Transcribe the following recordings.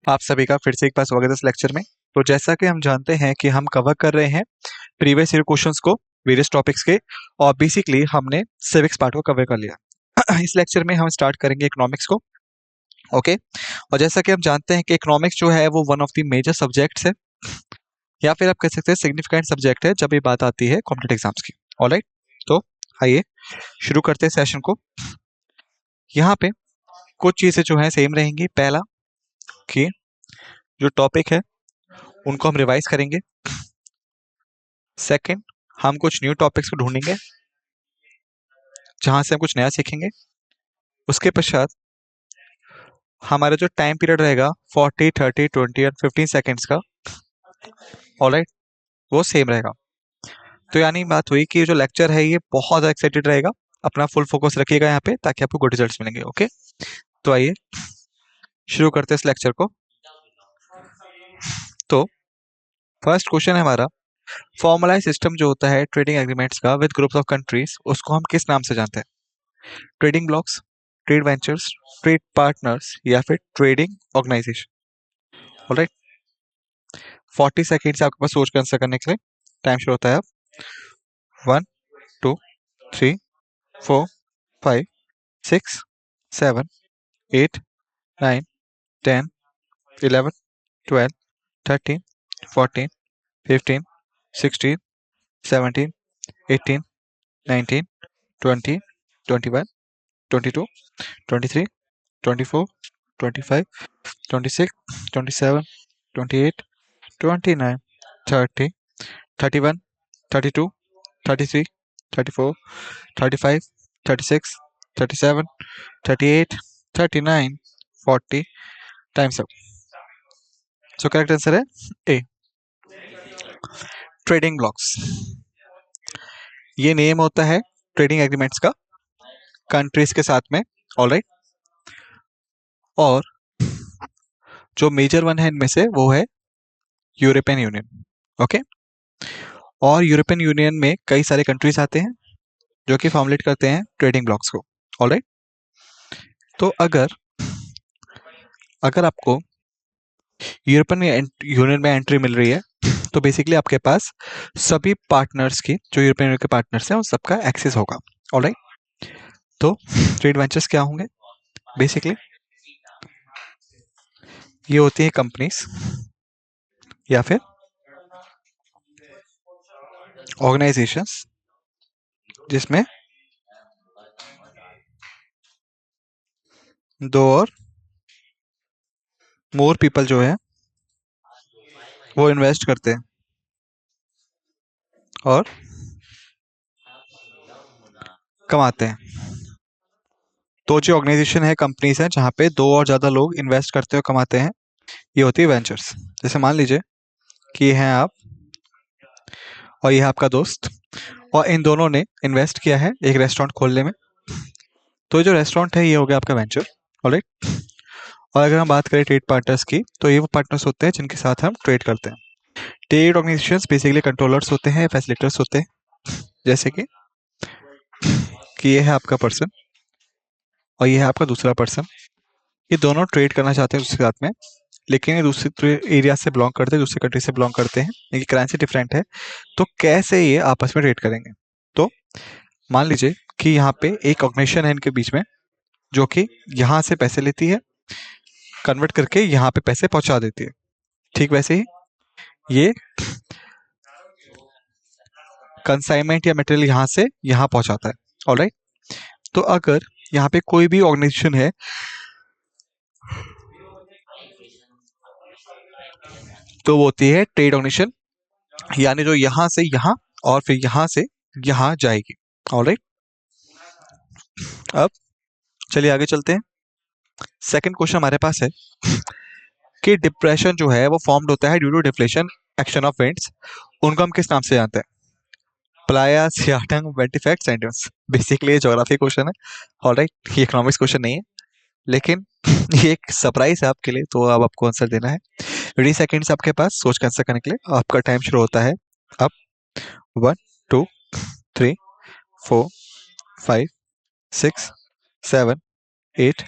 आप सभी का फिर से एक बार स्वागत है इस लेक्चर में। तो जैसा कि हम जानते हैं कि हम कवर कर रहे हैं प्रीवियस ईयर क्वेश्चंस को वेरियस टॉपिक्स के, और बेसिकली हमने सिविक्स पार्ट को कवर कर लिया। इस लेक्चर में हम स्टार्ट करेंगे इकोनॉमिक्स को। ओके। और जैसा कि हम जानते हैं कि इकोनॉमिक्स जो है वो one of the major subjects है, या फिर आप कह सकते हैं सिग्निफिकेंट सब्जेक्ट है जब ये बात आती है कॉम्पिटेटिव एग्जाम्स की। ऑलराइट, तो आइए शुरू करते हैं सेशन को। यहाँ पे कुछ चीजें जो है सेम रहेंगी। पहला कि जो टॉपिक है उनको हम रिवाइज करेंगे। सेकंड, हम कुछ न्यू टॉपिक्स को ढूंढेंगे जहां से हम कुछ नया सीखेंगे। उसके पश्चात हमारा जो टाइम पीरियड रहेगा 40, 30, 20 और 15 सेकेंड्स का, ऑलराइट, वो सेम रहेगा। तो यानी बात हुई कि जो लेक्चर है ये बहुत ज़्यादा एक्साइटेड रहेगा। अपना फुल फोकस रखिएगा यहाँ पे ताकि आपको गुड रिजल्ट्स मिलेंगे। ओके, तो आइए शुरू करते हैं इस लेक्चर को। तो फर्स्ट क्वेश्चन है हमारा, फॉर्मलाइज सिस्टम जो होता है ट्रेडिंग एग्रीमेंट्स का विद ग्रुप्स ऑफ कंट्रीज, उसको हम किस नाम से जानते हैं? Trading blocks, trade ventures, trade partners, या फिर ट्रेडिंग ऑर्गेनाइजेशन। ऑलराइट, 40 सेकेंड्स आपके पास सोच कर आंसर करने के लिए टाइम शुरू होता है अब। 1, 2, 3, 4, 5, 6, 7, 8, 9, 10, 11, 12, 13, 14, 15, 16, 17, 18, 19, 20, 21, 22, 23, 24, 25, 26, 27, 28, 29, 30, 31, 32, 33, 34, 35, 36, 37, 38, 39, 40, times up. So correct answer है ए, ट्रेडिंग ब्लॉक्स। ये नेम होता है ट्रेडिंग एग्रीमेंट्स का कंट्रीज के साथ में। ऑलराइट, और जो मेजर वन है इनमें से वो है यूरोपियन यूनियन। ओके, और यूरोपियन यूनियन में कई सारे कंट्रीज आते हैं जो कि फॉर्मुलेट करते हैं ट्रेडिंग ब्लॉक्स को। ऑलराइट, तो अगर अगर आपको यूरोपियन यूनियन में एंट्री मिल रही है तो बेसिकली आपके पास सभी पार्टनर्स की, जो यूरोपियन यूनियन के पार्टनर्स हैं, उन सबका एक्सेस होगा। ऑलराइट, तो ट्रेड वेंचर्स क्या होंगे? बेसिकली ये होती है कंपनीज या फिर ऑर्गेनाइजेशंस जिसमें दो और मोर पीपल जो है वो इन्वेस्ट करते हैं और कमाते हैं। तो जो ऑर्गेनाइजेशन है, कंपनीज हैं जहाँ पे दो और ज़्यादा लोग इन्वेस्ट करते हैं और कमाते हैं, ये होती है वेंचर्स। जैसे मान लीजिए कि ये हैं आप और ये है आपका दोस्त, और इन दोनों ने इन्वेस्ट किया है एक रेस्टोरेंट खोलने में। तो जो रेस्टोरेंट है ये हो गया आपका वेंचर। ऑलराइट, और अगर हम बात करें ट्रेड पार्टनर्स की, तो ये वो पार्टनर्स होते हैं जिनके साथ हम ट्रेड करते हैं। ट्रेड ऑर्गेनाइजेशंस बेसिकली कंट्रोलर्स होते हैं, फैसिलिटेटर्स होते हैं। जैसे कि ये है आपका पर्सन और ये है आपका दूसरा पर्सन। ये दोनों ट्रेड करना चाहते हैं उसके साथ में, लेकिन ये दूसरे एरिया से बिलोंग करते हैं, दूसरे कंट्री से बिलोंग करते हैं, इनकी करेंसी डिफरेंट है। तो कैसे ये आपस में ट्रेड करेंगे? तो मान लीजिए कि यहाँ पे एक ऑर्गेनाइजेशन है इनके बीच में जो कि यहाँ से पैसे लेती है, कन्वर्ट करके यहाँ पे पैसे पहुंचा देती है। ठीक वैसे ही ये कंसाइनमेंट या मटेरियल यहाँ से यहाँ पहुंचाता है। ऑलराइट, तो अगर यहाँ पे कोई भी ऑर्गेनाइजेशन है तो वो होती है ट्रेड ऑर्गेनाइजेशन, यानी जो यहाँ से यहाँ और फिर यहाँ से यहाँ जाएगी। ऑलराइट, अब चलिए आगे चलते हैं। सेकंड क्वेश्चन हमारे पास है कि डिप्रेशन जो है वो फॉर्म्ड होता है due to deflation action of winds, उनको हम किस नाम से जानते हैं? प्लाया, सियाटंग, वेंटिफैक्ट, सेंटेंस। बेसिकली ये ज्योग्राफी क्वेश्चन है। ऑलराइट, ये इकोनॉमिक्स क्वेश्चन नहीं है, लेकिन ये एक सरप्राइज है आपके लिए, तो अब आपको आंसर देना है। 20 सेकेंड्स आपके पास सोच कर आंसर करने के लिए। आपका टाइम शुरू होता है अब। 1, 2, 3, 4, 5, 6, 7, 8,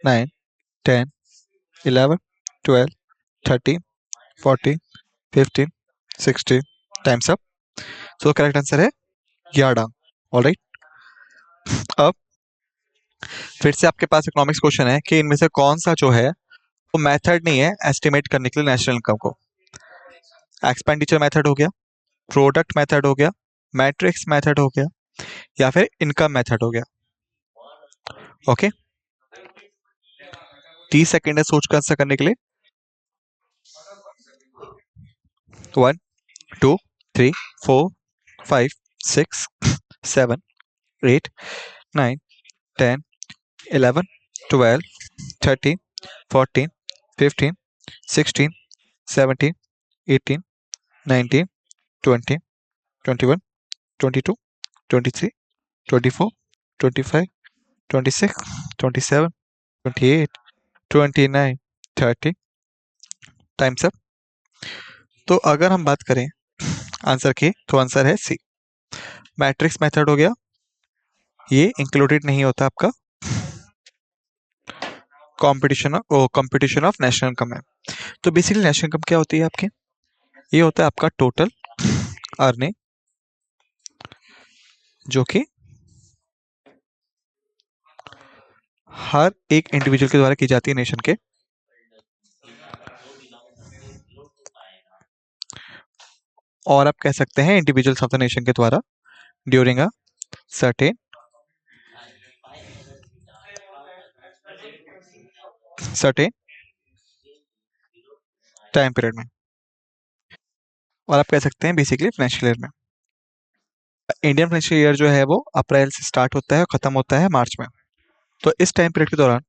9, 10, 11, 12, 13, 14, 15, 16. Times up. So correct answer है यार्डांग। ऑलराइट, अब फिर से आपके पास इकोनॉमिक्स क्वेश्चन है कि इनमें से कौन सा जो है वो मेथड नहीं है एस्टिमेट करने के लिए नेशनल इनकम को। एक्सपेंडिचर मेथड हो गया, प्रोडक्ट मेथड हो गया, मैट्रिक्स मेथड हो गया, या फिर इनकम मेथड हो गया। ओके, 30 सेकेंड है सोच कर आंसर करने के लिए। 1, 2, 3, 4, 5, 6, 7, 8, 9, 10, 11, 12, 13, 14, 15, 16, 17, 18, 19, 20, 21, 22, 23, 24, 25, 26, 27, 28, 29, 30। Times up. तो अगर हम बात करें आंसर की तो आंसर है सी, मैट्रिक्स मेथड हो गया। ये इंक्लूडेड नहीं होता आपका कंपटीशन ऑफ नेशनल इनकम है। तो बेसिकली नेशनल इनकम क्या होती है आपकी? ये होता है आपका टोटल अर्निंग जो कि हर एक इंडिविजुअल के द्वारा की जाती है नेशन के, और आप कह सकते हैं इंडिविजुअल्स ऑफ द नेशन के द्वारा during a certain certain time period में, और आप कह सकते हैं बेसिकली फाइनेंशियल ईयर में। इंडियन फाइनेंशियल ईयर जो है वो अप्रैल से स्टार्ट होता है और खत्म होता है मार्च में। तो इस टाइम पीरियड के दौरान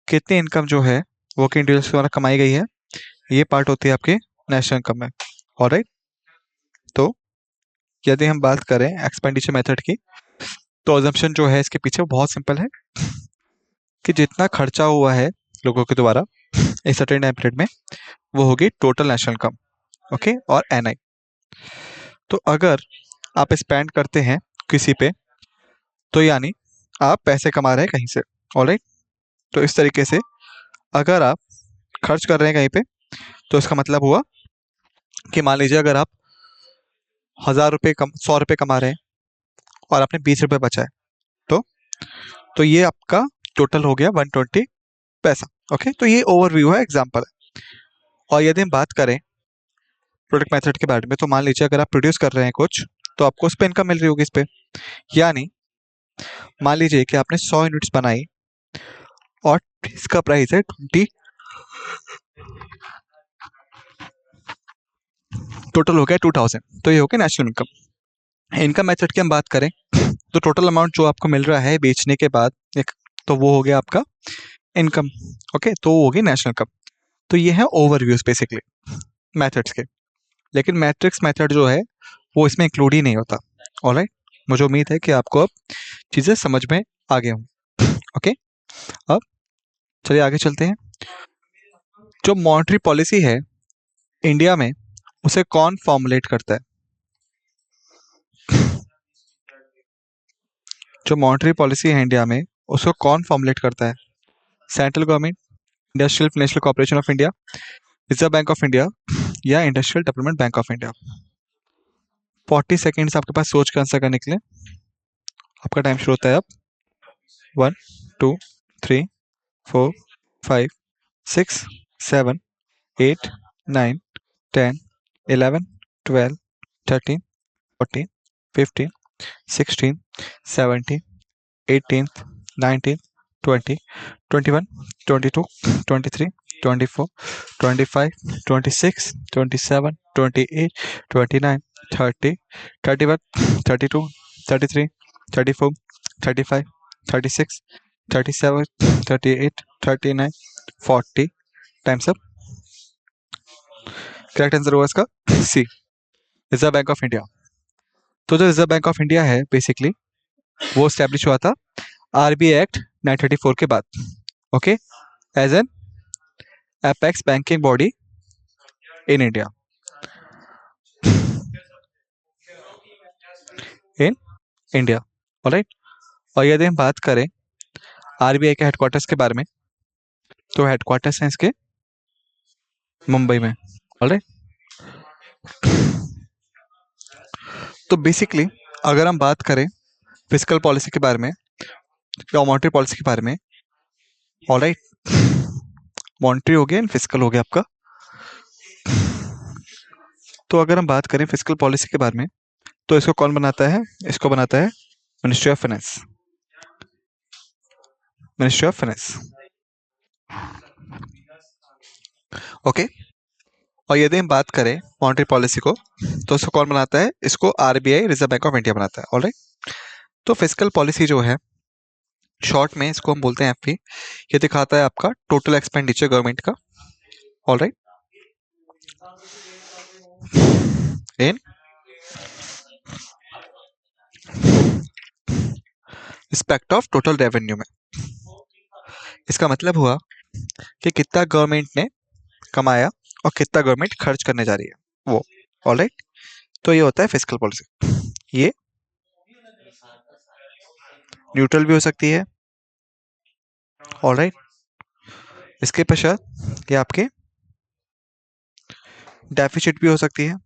कितनी इनकम जो है वो कि इंडिविजुअल्स द्वारा कमाई गई है, ये पार्ट होती है आपके नेशनल इनकम में। ऑलराइट, तो यदि हम बात करें एक्सपेंडिचर मेथड की, तो अजम्पशन जो है इसके पीछे बहुत सिंपल है कि जितना खर्चा हुआ है लोगों के द्वारा इस सर्टेन टाइम पीरियड में, वो होगी टोटल नेशनल इनकम। ओके, और एनआई। तो अगर आप स्पेंड करते हैं किसी पे, तो यानी आप पैसे कमा रहे हैं कहीं से। ऑलराइट, तो इस तरीके से अगर आप खर्च कर रहे हैं कहीं पे, तो इसका मतलब हुआ कि मान लीजिए अगर आप 1000 रुपये 100 रुपये कमा रहे हैं और आपने 20 रुपये बचाए, तो ये आपका टोटल हो गया 120 पैसा। ओके, तो ये ओवरव्यू है, एग्जाम्पल है। और यदि हम बात करें प्रोडक्ट मेथड के बारे में, तो मान लीजिए अगर आप प्रोड्यूस कर रहे हैं कुछ, तो आपको उस पर इनकम मिल रही होगी इस पे। यानी मान लीजिए कि आपने 100 यूनिट्स बनाई और इसका प्राइस है 20, टोटल हो गया 2000, तो ये हो गया नेशनल इनकम। इनकम मेथड की हम बात करें तो टोटल अमाउंट जो आपको मिल रहा है बेचने के बाद एक, तो वो हो गया आपका इनकम। ओके, तो वो होगी नेशनल इनकम। तो ये है ओवरव्यूज बेसिकली मेथड्स के। लेकिन मैट्रिक्स मेथड जो है वो इसमें इंक्लूड ही नहीं होता। ऑलराइट, मुझे उम्मीद है कि आपको अब चीज़ें समझ में आ गए हों। ओके, अब चलिए आगे चलते हैं। जो मॉनेटरी पॉलिसी है इंडिया में, उसे कौन फॉर्मुलेट करता है? जो मॉनेटरी पॉलिसी है इंडिया में, उसको कौन फॉर्मुलेट करता है? Central government, industrial financial corporation of India, reserve bank of India, या industrial development bank of India. 40 seconds आपके पास सोच कर आंसर करने के लिए। आपका टाइम शुरू होता है अब। 1, 2, 3, 4, 5, 6, 7, 8, 9, 10, 11, 12, 13, 14, 15, 16, 17, 18, 19, 20, 21, 22, 23, 24, 25, 26, 27, 28, 29, 30, 31, 32, 33, 34, 35, 36, 37, 38, 39, 40। Times up. करेक्ट आंसर होगा इसका C, reserve bank of India. तो जो रिजर्व बैंक ऑफ इंडिया है बेसिकली वो स्टैब्लिश हुआ था आरबीआई एक्ट 934 के बाद। Okay, as an apex banking body in India, in India. Alright, और यदि हम बात करें आरबीआई के हेडक्वार्टर्स के बारे में, तो हेडक्वार्टर्स हैं इसके मुंबई में। ऑलराइट। तो बेसिकली अगर हम बात करें फिजिकल पॉलिसी के बारे में या मॉनेटरी पॉलिसी के बारे में, ऑलराइट, मॉनेटरी हो गया एंड फिजिकल हो गया आपका। तो अगर हम बात करें फिजिकल पॉलिसी के बारे में, तो इसको कौन बनाता है? इसको बनाता है ministry of finance. Ministry of finance, okay. और यदि हम बात करें मॉनेटरी पॉलिसी को, तो इसको कौन बनाता है? इसको RBI, reserve bank of India बनाता है। ऑलराइट। तो फिजिकल पॉलिसी जो है, शॉर्ट में इसको हम बोलते हैं एफपी। ये दिखाता है आपका टोटल एक्सपेंडिचर गवर्नमेंट का, alright, in respect of total revenue में। इसका मतलब हुआ कि कितना गवर्नमेंट ने कमाया और कितना गवर्नमेंट खर्च करने जा रही है वो, ऑलराइट। तो ये होता है फिजिकल पॉलिसी। ये न्यूट्रल भी हो सकती है, ऑलराइट। इसके पश्चात ये आपके डेफिसिट भी हो सकती है,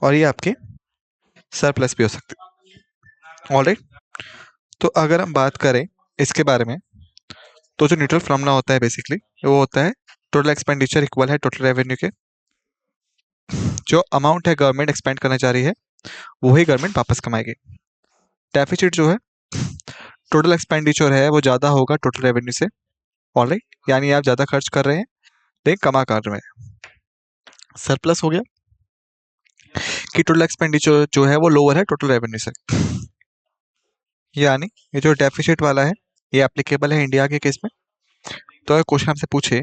और ये आपके सरप्लस भी हो सकती है, ऑलराइट। तो अगर हम बात करें इसके बारे में, तो जो न्यूट्रल फिनोमेना होता है बेसिकली वो होता है टोटल एक्सपेंडिचर इक्वल है टोटल रेवेन्यू के। जो अमाउंट है गवर्नमेंट एक्सपेंड करना चाह रही है वही गवर्नमेंट वापस कमाएगी। डेफिसिट जो है, टोटल एक्सपेंडिचर है वो ज़्यादा होगा टोटल रेवेन्यू से, ऑलराइट, यानी आप ज़्यादा खर्च कर रहे हैं लेकिन कमा कर रहे हैं। सरप्लस हो गया कि टोटल एक्सपेंडिचर जो है वो लोअर है टोटल रेवेन्यू से, यानी ये जो डेफिसिट वाला है ये एप्लीकेबल है इंडिया के केस में। तो अगर क्वेश्चन हमसे पूछे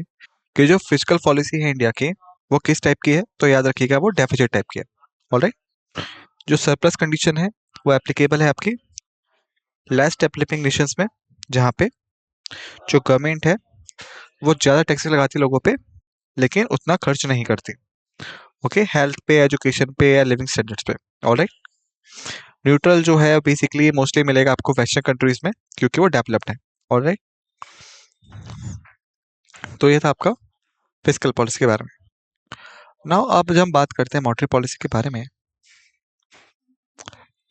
कि जो फिजिकल पॉलिसी है इंडिया की वो किस टाइप की है, तो याद रखिएगा वो डेफिसिट टाइप की है, ऑलराइट। जो सरप्लस कंडीशन है वो एप्लीकेबल है आपकी लेस डेवलपिंग नेशंस में, जहाँ पे जो गवर्नमेंट है वो ज़्यादा टैक्सेस लगाती है लोगों पे लेकिन उतना खर्च नहीं करती, ओके, हेल्थ पे, एजुकेशन पे या लिविंग स्टैंडर्ड्स पे, ऑलराइट। न्यूट्रल जो है बेसिकली मोस्टली मिलेगा आपको वेस्टर्न कंट्रीज में क्योंकि वो डेवलप्ड है, ऑलराइट। तो ये था आपका फिजिकल पॉलिसी के बारे में। नाउ अब जब हम बात करते हैं मॉनेटरी पॉलिसी के बारे में,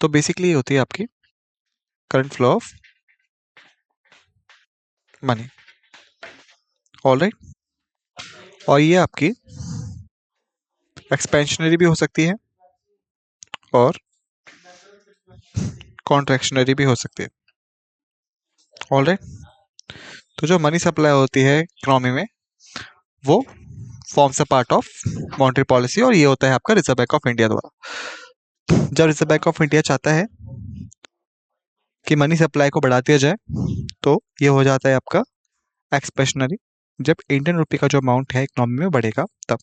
तो बेसिकली ये होती है आपकी current flow of money, alright. और ये आपकी एक्सपेंशनरी भी हो सकती है और कॉन्ट्रैक्शनरी भी हो सकती है, ऑलराइट। तो जो मनी सप्लाई होती है इकोनॉमी में वो forms a part of monetary policy, और ये होता है आपका रिजर्व बैंक ऑफ इंडिया द्वारा। जब रिजर्व बैंक ऑफ इंडिया चाहता है कि मनी सप्लाई को बढ़ा दिया जाए तो ये हो जाता है आपका एक्सपेंशनरी, जब इंडियन रुपी का जो अमाउंट है इकोनॉमी में बढ़ेगा तब,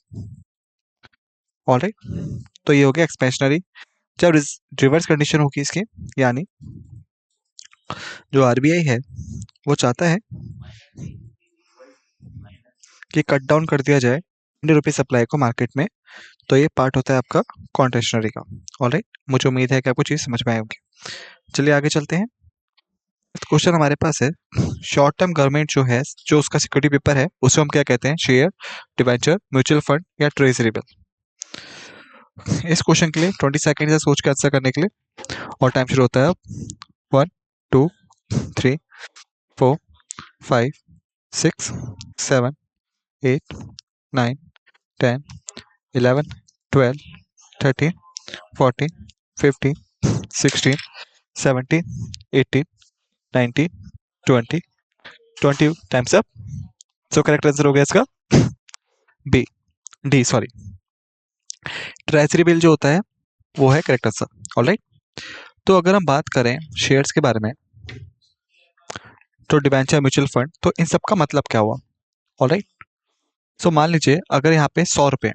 ऑलराइट। तो ये हो गया एक्सपेंशनरी। जब रिवर्स कंडीशन होगी इसकी, यानी जो आरबीआई है वो चाहता है कि कट डाउन कर दिया जाए इंडियन रुपी सप्लाई को मार्केट में, तो ये पार्ट होता है आपका कॉन्ट्रेक्शनरी का, ऑलराइट। मुझे उम्मीद है कि आपको चीज़ समझ में आई होगी। चलिए आगे चलते हैं। क्वेश्चन हमारे पास है, शॉर्ट टर्म गवर्नमेंट जो है, जो उसका सिक्योरिटी पेपर है उसे हम क्या कहते हैं? शेयर, डिवेंचर, म्यूचुअल फंड या ट्रेजरी बिल। इस क्वेश्चन के लिए 20 सेकेंड से सोच के आंसर करने के लिए, और टाइम शुरू होता है अब। 1 2 3 4 5 6 7 8 9 10 11 12 13 14 15 16 17 18 19 20 20 times up. So correct answer हो गया इसका B, D sorry, treasury bill जो होता है वो है करेक्ट आंसर, ऑलराइट। तो अगर हम बात करें शेयर्स के बारे में, तो डिबेंचर, म्यूचुअल फंड, तो इन सब का मतलब क्या हुआ, ऑलराइट। सो मान लीजिए अगर यहाँ पे 100 रुपये,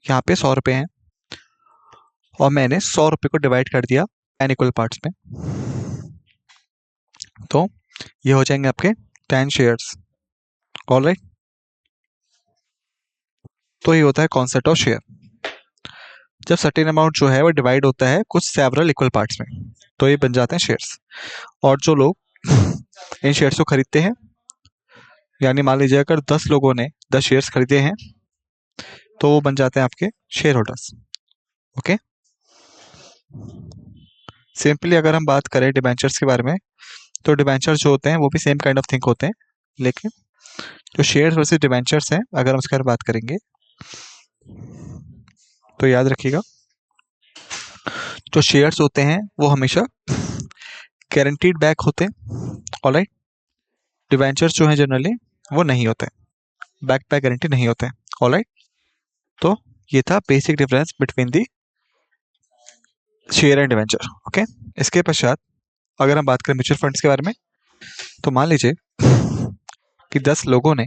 यहाँ पे 100 रुपये हैं और मैंने 100 रुपये को डिवाइड कर दिया टेन इक्वल पार्ट्स में, तो ये हो जाएंगे आपके 10 शेयर्स, ऑलराइट। तो ये होता है कॉन्सेप्ट ऑफ शेयर। जब सर्टेन अमाउंट जो है वो डिवाइड होता है कुछ सेवरल इक्वल पार्ट्स में, तो ये बन जाते हैं शेयर्स। और जो लोग इन शेयर्स को खरीदते हैं यानी मान लीजिए अगर 10 लोगों ने 10 शेयर्स खरीदे हैं तो वो बन जाते हैं आपके शेयर होल्डर्स। ओके। सिंपली अगर हम बात करें डिबेंचर्स के बारे में, तो डिबेंचर्स जो होते हैं वो भी सेम काइंड ऑफ थिंग होते हैं, लेकिन जो शेयर्स वर्सेस डिबेंचर्स हैं अगर हम उसके बारे में बात करेंगे तो याद रखिएगा, जो शेयर्स होते हैं वो हमेशा गारंटीड बैक होते हैं। ऑलराइट। डिबेंचर्स जो हैं जनरली वो नहीं होते, बैक बैक गारंटी नहीं होते हैं। ऑलराइट। तो ये था basic difference between the share and debenture. Okay. इसके पश्चात अगर हम बात करें म्यूचुअल फंड्स के बारे में, तो मान लीजिए कि 10 लोगों ने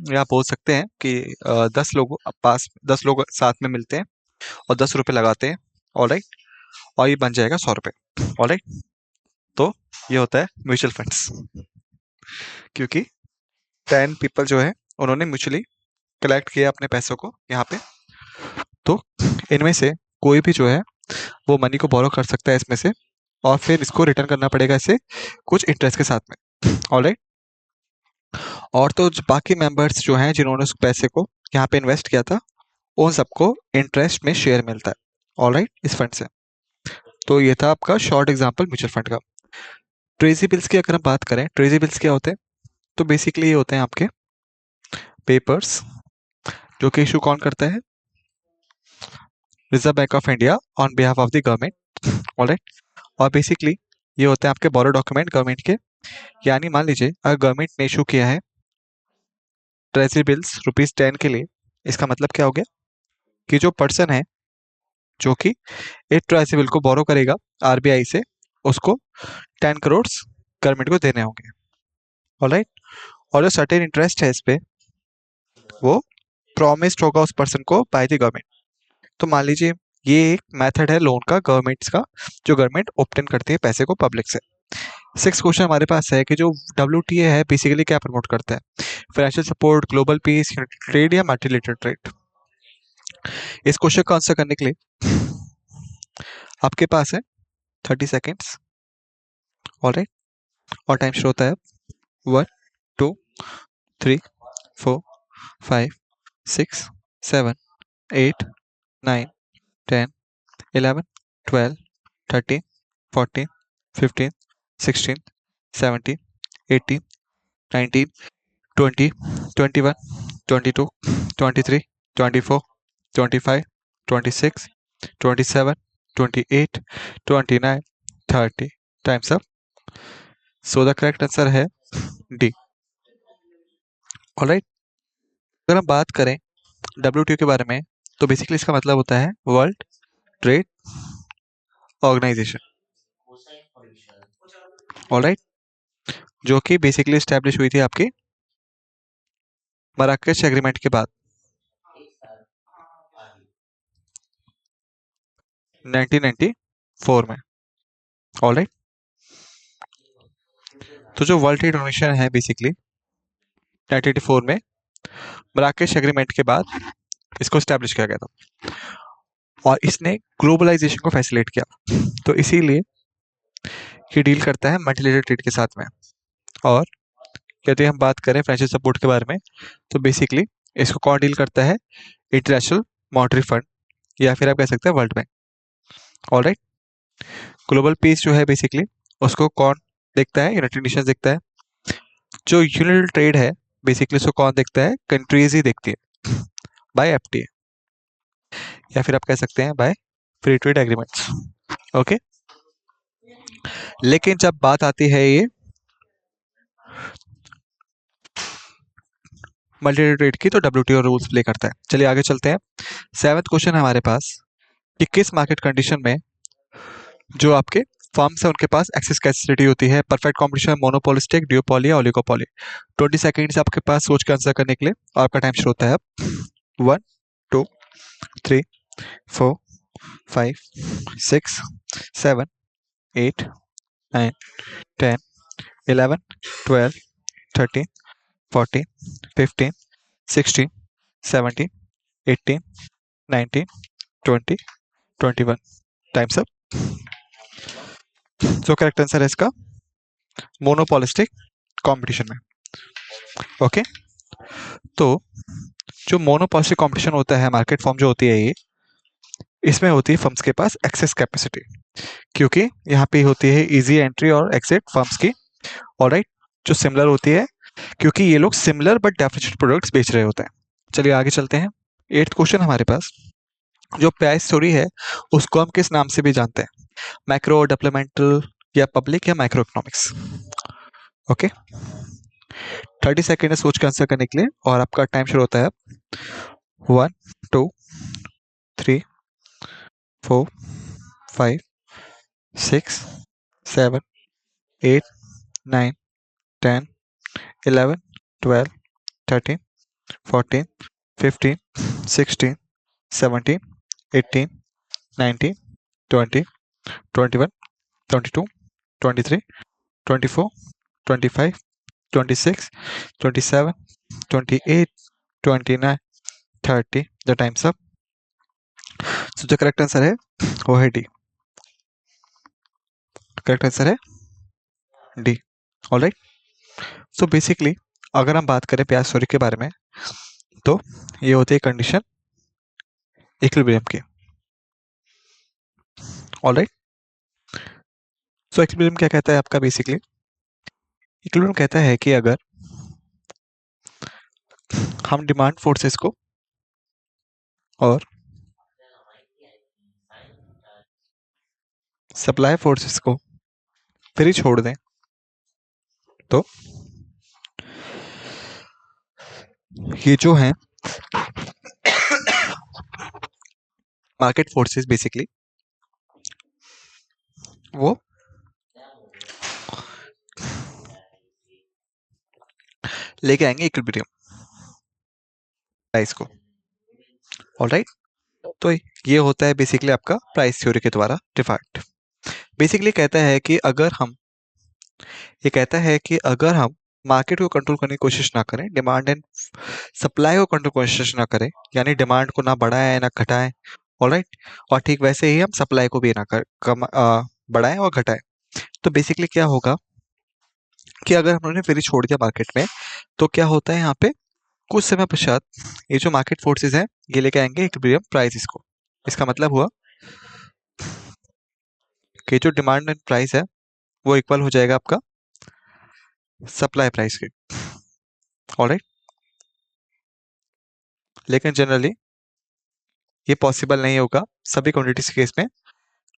या आप बोल सकते हैं कि 10 लोग साथ में मिलते हैं और 10 रुपए लगाते हैं। ऑलराइट। और ये बन जाएगा 100 रुपए। ऑलराइट। तो ये होता है म्यूचुअल फंड्स, क्योंकि 10 पीपल जो है उन्होंने म्यूचुअली कलेक्ट किया अपने पैसों को यहाँ पे। तो इनमें से कोई भी जो है वो मनी को बोरो कर सकता है इसमें से, और फिर इसको रिटर्न करना पड़ेगा इसे कुछ इंटरेस्ट के साथ में। ऑलराइट। और तो बाकी मेंबर्स जो हैं जिन्होंने उस पैसे को यहाँ पे इन्वेस्ट किया था, उन सबको इंटरेस्ट में शेयर मिलता है। ऑलराइट। इस फंड से। तो ये था आपका शॉर्ट एग्जांपल म्यूचुअल फंड का। ट्रेजरी बिल्स की अगर हम बात करें, ट्रेजरी बिल्स क्या होते हैं, तो बेसिकली ये होते हैं आपके पेपर्स जो कि इशू कौन करता है, reserve bank of India on behalf of the government. Alright. और बेसिकली ये होते हैं आपके बोरो डॉक्यूमेंट गवर्नमेंट के। यानी मान लीजिए अगर गवर्नमेंट ने इशू किया है ट्रेजरी बिल्स ₹10 के लिए, इसका मतलब क्या हो गया कि जो पर्सन है जो कि एक ट्रेजरी बिल को बोरो करेगा आरबीआई से, उसको 10 करोड़ गवर्नमेंट को देने होंगे। ऑलराइट। और जो सर्टेन इंटरेस्ट है इस पे वो प्रॉमिस्ड होगा उस पर्सन को बाय द गवर्नमेंट। तो मान लीजिए ये एक मेथड है लोन का गवर्नमेंट्स का, जो गवर्नमेंट ऑब्टेन करती है पैसे को पब्लिक से। 6 क्वेश्चन हमारे पास है कि जो WTA है बेसिकली क्या प्रमोट करता है, financial support, global piece, trade या मल्टीलेटरल ट्रेड। इस क्वेश्चन का आंसर करने के लिए आपके पास है 30 सेकेंड्स। ऑलराइट। और टाइम शुरू होता है 1 2 3 4 5 6 7 8 9 10 11 12 13 14 15 16 17 18 19 20 21 22 23 24 25 26 27 28 29 30। Times up. So the correct answer है डी। ऑलराइट। अगर हम बात करें WTO के बारे में, तो बेसिकली इसका मतलब होता है वर्ल्ड ट्रेड ऑर्गेनाइजेशन। ऑलराइट। जो कि बेसिकली स्टैब्लिश हुई थी आपकी मराकेश एग्रीमेंट के बाद 1994 में। ऑलराइट। तो जो वर्ल्ड ट्रेड ऑर्गेनाइजेशन है बेसिकली 1984 में मराकेश एग्रीमेंट के बाद इसको स्टैब्लिश किया गया था, और इसने ग्लोबलाइजेशन को फैसिलिटेट किया। तो इसीलिए ये डील करता है मल्टीलेटरल ट्रेड के साथ में। और यदि हम बात करें फाइनेंशियल सपोर्ट के बारे में, तो बेसिकली इसको कौन डील करता है, इंटरनेशनल मॉनेटरी फंड, या फिर आप कह सकते हैं world bank. Alright. Global piece जो है बेसिकली उसको कौन देखता है, यूनाइटेड नेशंस देखता है। जो यूनिटल ट्रेड है बेसिकली उसको कौन देखता है, कंट्रीज ही देखती है बाय FTA, या फिर आप कह सकते हैं by free trade agreements. Okay. लेकिन जब बात आती है ये मल्टीलेटरल ट्रेड की, तो WTO रूल्स प्ले करता है। चलिए आगे चलते हैं। 7th क्वेश्चन है हमारे पास कि किस मार्केट कंडीशन में जो आपके फर्म्स है उनके पास एक्सेस कैपेसिटी होती है, परफेक्ट कॉम्पिटिशन, मोनोपोलिस्टिक, ड्यूओपोली या ओलिगोपोली। 20 सेकेंड्स आपके पास सोच के आंसर करने के लिए, और आपका टाइम शुरू होता है अब। 1 2 3 4 5 6 7 8 9 10 11 12 13 14 15 16 17 18 19 20 21। Times up. जो करेक्ट आंसर है इसका मोनोपोलिस्टिक कंपटीशन में। ओके, तो जो मोनोपोलिस्टिक कंपटीशन होता है, मार्केट फॉर्म जो होती है ये, इसमें होती है फर्म्स के पास एक्सेस कैपेसिटी, क्योंकि यहाँ पे होती है इजी एंट्री और एग्जिट फर्म्स की। ऑलराइट, जो सिमिलर होती है, क्योंकि ये लोग सिमिलर बट डिफरेंशिएटेड प्रोडक्ट्स बेच रहे होते हैं। चलिए आगे चलते हैं। 8th क्वेश्चन हमारे पास, जो प्राइस थ्योरी है उसको हम किस नाम से भी जानते हैं? मैक्रो, डेवलपमेंटल, या पब्लिक, या माइक्रो इकोनॉमिक्स? ओके, 30 सेकेंड है सोच के आंसर करने के लिए, और आपका टाइम शुरू होता है 1 2 3 4 5 6 7 8 9 10 11 12 13 14 15 16 17 18 19 20 21 22 23 24 25 26 27 28 29 30। The times up. सो जो करेक्ट आंसर है वो है डी। करेक्ट आंसर है डी। ऑलराइट, सो बेसिकली अगर हम बात करें प्याज थ्योरी के बारे में, तो ये होती है कंडीशन इक्विलिब्रियम की। ऑलराइट, सो इक्विलिब्रियम क्या कहता है आपका? बेसिकली इक्विलिब्रियम कहता है कि अगर हम डिमांड फोर्सेस को और सप्लाई फोर्सेस को फ्री छोड़ दें, तो ये जो है मार्केट फोर्सेस बेसिकली वो लेके आएंगे इक्विलिब्रियम प्राइस को। ऑलराइट, तो ये होता है बेसिकली आपका प्राइस थ्योरी के द्वारा डिफाइंड। बेसिकली कहता है कि अगर हम ये कहता है कि अगर हम मार्केट को कंट्रोल करने की कोशिश ना करें, डिमांड एंड सप्लाई को कंट्रोल कोशिश ना करें, यानी डिमांड को ना बढ़ाएं ना घटाएं। ऑलराइट, और ठीक वैसे ही हम सप्लाई को भी ना बढ़ाएं और घटाएं, तो बेसिकली क्या होगा कि अगर हमने फ्री छोड़ दिया मार्केट में, तो क्या होता है यहाँ पे कुछ समय पश्चात ये जो मार्केट फोर्सेस हैं ये लेके आएंगे इक्विलिब्रियम प्राइस को। इसका मतलब हुआ कि जो डिमांड एंड प्राइस है वो इक्वल हो जाएगा आपका सप्लाई प्राइस के। ऑलराइट, लेकिन जनरली ये पॉसिबल नहीं होगा सभी क्वांटिटीज के केस में,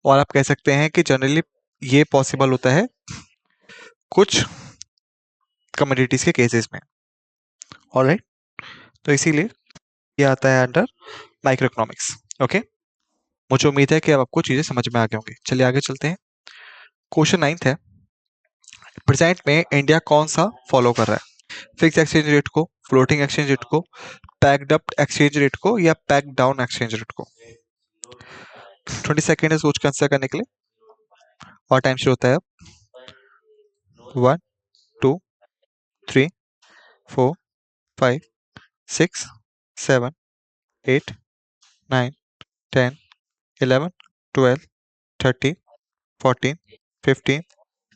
और आप कह सकते हैं कि जनरली ये पॉसिबल होता है कुछ कमोडिटीज के केसेस में। ऑलराइट, तो इसीलिए ये आता है अंडर माइक्रो इकोनॉमिक्स। ओके, मुझे उम्मीद है कि अब आपको चीजें समझ में आ गई होंगी। चलिए आगे चलते हैं। क्वेश्चन 9th है, प्रेजेंट में इंडिया कौन सा फॉलो कर रहा है? फिक्स एक्सचेंज रेट को, फ्लोटिंग एक्सचेंज रेट को, पैक्ड अप एक्सचेंज रेट को, या पैक डाउन एक्सचेंज रेट को? 20 सेकेंड है सोच के आंसर करने के लिए, और टाइम शुरू होता है 1 2 3 4 5 6 7 8 9 10 11 12 13 14 15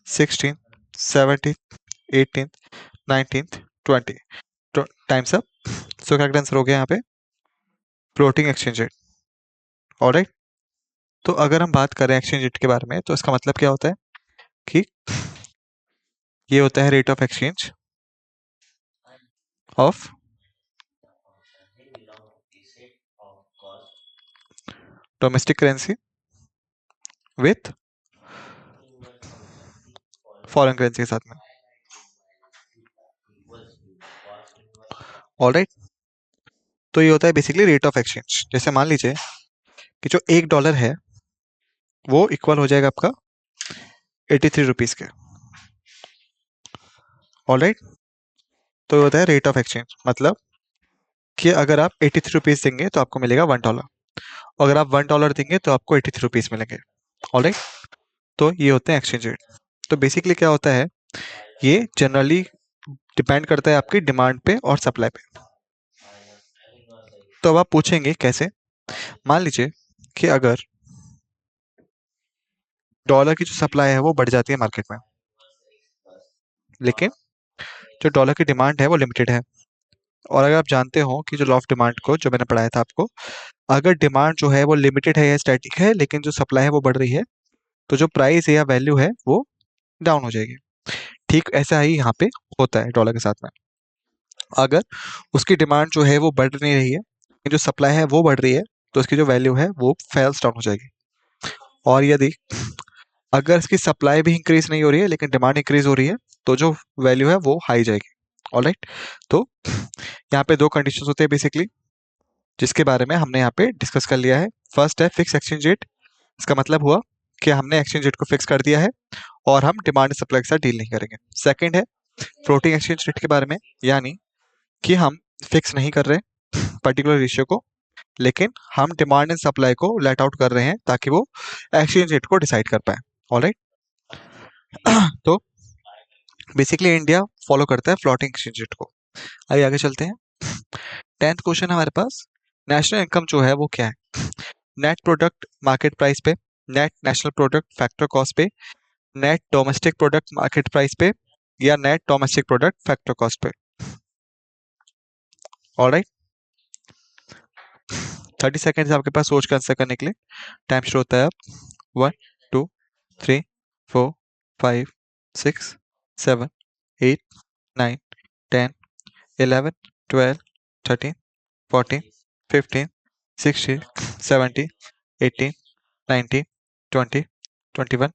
16 17 18 19 20। Times up. So correct answer हो गया यहाँ पे फ्लोटिंग एक्सचेंज रेट। ऑलराइट, तो अगर हम बात करें एक्सचेंज रेट के बारे में, तो इसका मतलब क्या होता है कि ये होता है rate of exchange of domestic currency with foreign currency के साथ में। ऑलराइट, तो ये होता है बेसिकली रेट ऑफ एक्सचेंज। जैसे मान लीजिए कि जो $1 है वो इक्वल हो जाएगा आपका 83 रुपीज के। ऑलराइट, तो ये होता है रेट ऑफ एक्सचेंज, मतलब कि अगर आप 83 रुपीज देंगे तो आपको मिलेगा $1, अगर आप $1 देंगे तो आपको 83 रुपीज मिलेंगे। ऑलराइट, तो ये होते हैं एक्सचेंज रेट। तो बेसिकली क्या होता है, ये जनरली डिपेंड करता है आपकी डिमांड पे और सप्लाई पे। तो अब आप पूछेंगे कैसे? मान लीजिए कि अगर डॉलर की जो सप्लाई है वो बढ़ जाती है मार्केट में, लेकिन जो डॉलर की डिमांड है वो लिमिटेड है। और अगर आप जानते हो कि जो लॉ ऑफ डिमांड को जो मैंने पढ़ाया था आपको, अगर डिमांड जो है वो लिमिटेड है या स्टैटिक है लेकिन जो सप्लाई है वो बढ़ रही है, तो जो प्राइस है या वैल्यू है वो डाउन हो जाएगी। ठीक ऐसा ही यहाँ पे होता है डॉलर के साथ में। अगर उसकी डिमांड जो है वो बढ़ नहीं रही है लेकिन जो सप्लाई है वो बढ़ रही है, तो उसकी जो वैल्यू है वो फैल्स डाउन हो जाएगी। और यदि अगर इसकी सप्लाई भी इंक्रीज नहीं हो रही है लेकिन डिमांड इंक्रीज हो रही है, तो जो वैल्यू है वो हाई जाएगी। ऑलराइट, तो यहाँ पे दो कंडीशंस होते हैं बेसिकली, जिसके बारे में हमने यहाँ पे डिस्कस कर लिया है। फर्स्ट है फिक्स एक्सचेंज रेट। इसका मतलब हुआ कि हमने एक्सचेंज रेट को फिक्स कर दिया है और हम डिमांड सप्लाई के साथ डील नहीं करेंगे। सेकंड है फ्लोटिंग एक्सचेंज रेट के बारे में, यानी कि हम फिक्स नहीं कर रहे पर्टिकुलर रेशियो को, लेकिन हम डिमांड एंड सप्लाई को लेट आउट कर रहे हैं ताकि वो एक्सचेंज रेट को डिसाइड कर पाए। ऑलराइट, तो बेसिकली इंडिया फॉलो करता है फ्लोटिंग एक्सचेंज रेट को। आइए आगे चलते हैं। 10th क्वेश्चन हमारे पास, नेशनल इनकम जो है वो क्या है? नेट प्रोडक्ट मार्केट प्राइस पे, net national product factor cost पे, net domestic product market price पे, या net domestic product factor cost पे। ऑलराइट, 30 सेकेंड्स आपके पास सोच कर आंसर करने के लिए। टाइम शुरू होता है अब। 1 2 3 4 5 6 7 8 9 10 11 12 13 14 15 16 17 18 19 20 21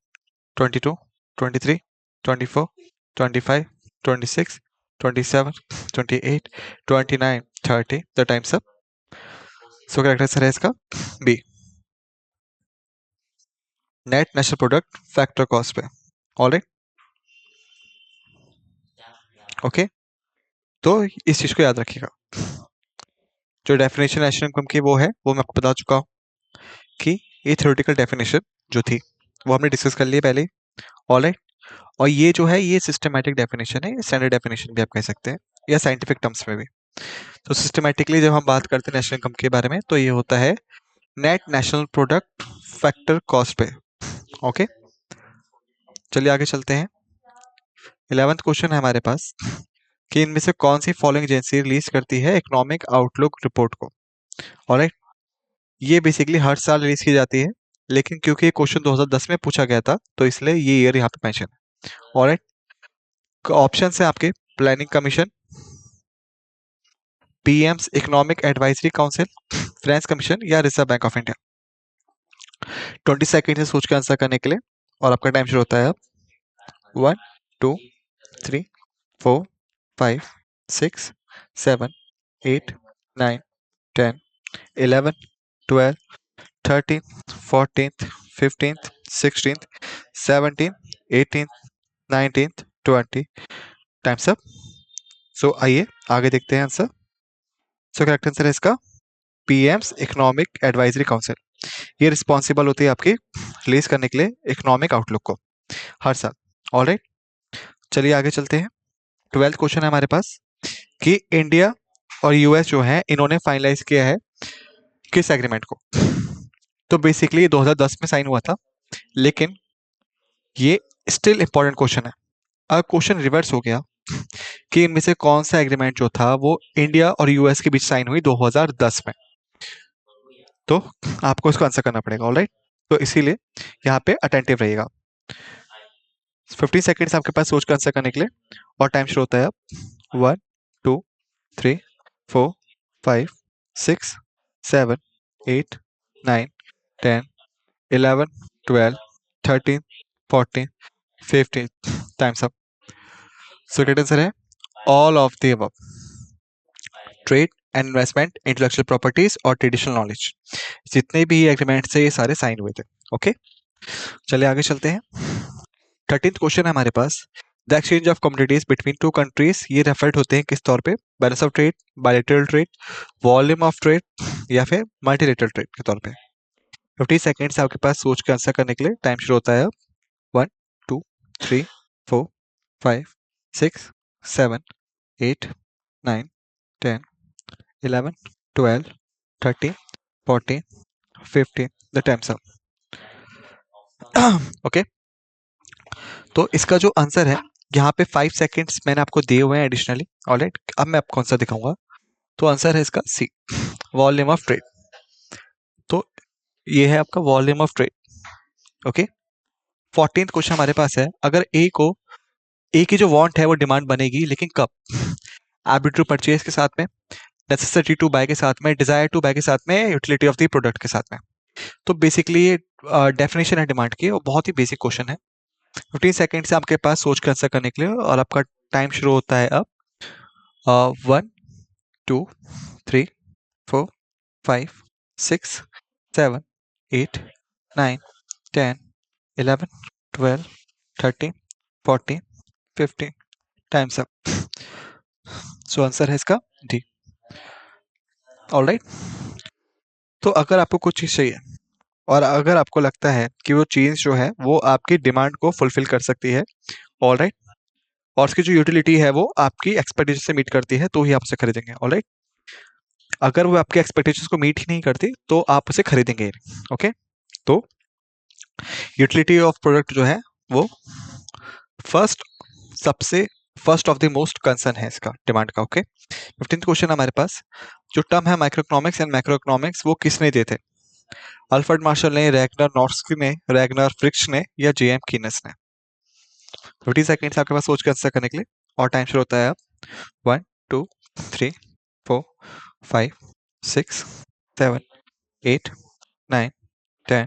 22 23 24 25 26 27 28 29 30। The times up. So correct answer है इसका B, net national product factor cost पे। ऑलराइट, ओके, तो इस चीज को याद रखिएगा। जो डेफिनेशन नेशनल इनकम की वो है वो मैं आपको बता चुका हूँ कि ये थ्योरेटिकल डेफिनेशन जो थी वो हमने डिस्कस कर ली है पहले। ऑलराइट, और ये जो है ये सिस्टमैटिक डेफिनेशन है, स्टैंडर्ड डेफिनेशन भी आप कह सकते हैं, या साइंटिफिक टर्म्स में भी। तो सिस्टमैटिकली जब हम बात करते हैं नेशनल इनकम के बारे में, तो ये होता है net national product factor cost पे। ओके, चलिए आगे चलते हैं। 11th क्वेश्चन है हमारे पास कि इनमें से कौन सी फॉलोइंग एजेंसी रिलीज करती है इकोनॉमिक आउटलुक रिपोर्ट को। ऑलराइट, ये बेसिकली हर साल रिलीज की जाती है, लेकिन क्योंकि ये क्वेश्चन 2010 में पूछा गया था तो इसलिए ये ईयर यहाँ पे मेंशन है। ऑलराइट, ऑप्शन है आपके planning commission, PM's economic advisory council, French commission, या reserve bank of India. 20 second से सोच के आंसर करने के लिए, और आपका टाइम शुरू होता है अब। 1 2 3 4 5 6 7 8 9 10 11 12 13 14 15 16 17 18 19 20। Times up. सो आइए आगे देखते हैं आंसर। सो करेक्ट आंसर है इसका पीएम्स इकोनॉमिक एडवाइजरी काउंसिल। ये रिस्पॉन्सिबल होती है आपकी रिलीज करने के लिए इकोनॉमिक आउटलुक को हर साल। ऑलराइट, चलिए आगे चलते हैं। 12th क्वेश्चन है हमारे पास कि इंडिया और यूएस जो है इन्होंने फाइनलाइज किया है किस एग्रीमेंट को। तो बेसिकली 2010 में साइन हुआ था, लेकिन ये स्टिल इंपॉर्टेंट क्वेश्चन है। अगर क्वेश्चन रिवर्स हो गया कि इनमें से कौन सा एग्रीमेंट जो था वो इंडिया और यूएस के बीच साइन हुई 2010 में, तो आपको इसको आंसर करना पड़ेगा। ऑलराइट, तो इसीलिए यहाँ पे अटेंटिव रहिएगा। 15 सेकेंड्स आपके पास सोच कर आंसर करने के लिए, और टाइम शुरू होता है अब। 1 2 3 4 5 6 7 8 9 10 11 12 13 14 15। Times up. So correct answer है all of the above. Trade and investment, intellectual properties और ट्रेडिशनल नॉलेज, जितने भी एग्रीमेंट से ये सारे साइन हुए थे। ओके, चलिए आगे चलते हैं। 13th क्वेश्चन है हमारे पास, the exchange of commodities between two countries, ये रेफर्ड होते हैं किस तौर पे? Balance of trade, bilateral trade, volume of trade, या फिर मल्टीलेटरल ट्रेड के तौर पे। 50 सेकेंड्स आपके पास सोच के आंसर करने के लिए। टाइम शुरू होता है अब। 1 2 3 4 5 6 7 8 9 10 11 12 13 14 15। The times up. ओके, तो इसका जो आंसर है यहाँ पे 5 सेकेंड्स मैंने आपको दिए हुए हैं एडिशनली। ऑलराइट, अब मैं आपको आंसर दिखाऊंगा। तो आंसर है इसका सी, वॉल्यूम ऑफ ट्रेड। तो ये है आपका volume of trade. Okay, 14th question हमारे पास है, अगर ए की जो वांट है वो डिमांड बनेगी, लेकिन कब? एबिलिटी टू परचेज के साथ में, नेसेसिटी टू बाय के साथ में, डिजायर टू बाय के साथ में, यूटिलिटी ऑफ द प्रोडक्ट के साथ में। तो बेसिकली ये डेफिनेशन है डिमांड की, और बहुत ही बेसिक क्वेश्चन है। 15 सेकेंड से आपके पास सोच कर आंसर करने के लिए, और आपका टाइम शुरू होता है अब। 1 2 3 4 5 6 7 8 9 10 11 12 13 14 15, टाइम्स अप। सो आंसर है इसका डी। ऑलराइट, तो अगर आपको कुछ चीज चाहिए और अगर आपको लगता है कि वो चीज जो है वो आपकी डिमांड को फुलफिल कर सकती है, ऑलराइट, और उसकी जो यूटिलिटी है वो आपकी एक्सपेक्टेशन से मीट करती है, तो ही आप उसे खरीदेंगे। ऑलराइट, अगर वो आपके एक्सपेक्टेशंस को मीट ही नहीं करती तो आप उसे खरीदेंगे। ओके, तो यूटिलिटी ऑफ प्रोडक्ट जो है वो फर्स्ट, सबसे first of the most concern है इसका डिमांड का। ओके, 15th क्वेश्चन हमारे पास, जो टर्म है micro economics and macro economics, वो किसने दिए थे? अल्फ्रेड मार्शल ने, रैगनर नॉर्स्की ने, रैगनर फ्रिक्स ने, या जेएम कीनस ने? 50 सेकेंड्स आपके पास सोच के आंसर करने के लिए, और टाइम शुरू होता है अब। 1 2 3 4 5 6 7 8 9 10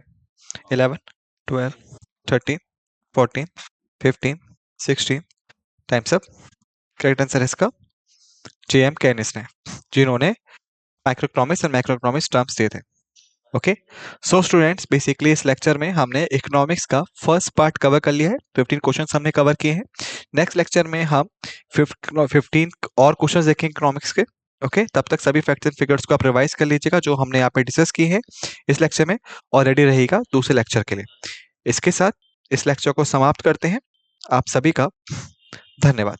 11 12 13 14 15 16, टाइम्स अप। करेक्ट आंसर है इसका जेएम कैनिस ने, जिन्होंने माइक्रोइकोनॉमिक्स एंड मैक्रोइकोनॉमिक्स टर्म्स दिए थे। ओके, सो स्टूडेंट्स, बेसिकली इस लेक्चर में हमने इकोनॉमिक्स का फर्स्ट पार्ट कवर कर लिया है। 15 क्वेश्चंस हमने कवर किए हैं। नेक्स्ट लेक्चर में हम 15 और क्वेश्चंस देखेंगे इकोनॉमिक्स के। ओके, तब तक सभी फैक्ट्स एंड फिगर्स को आप रिवाइज कर लीजिएगा जो हमने यहाँ पे डिस्कस की है इस लेक्चर में, और रेडी रहेगा दूसरे लेक्चर के लिए। इसके साथ इस लेक्चर को समाप्त करते हैं। आप सभी का धन्यवाद।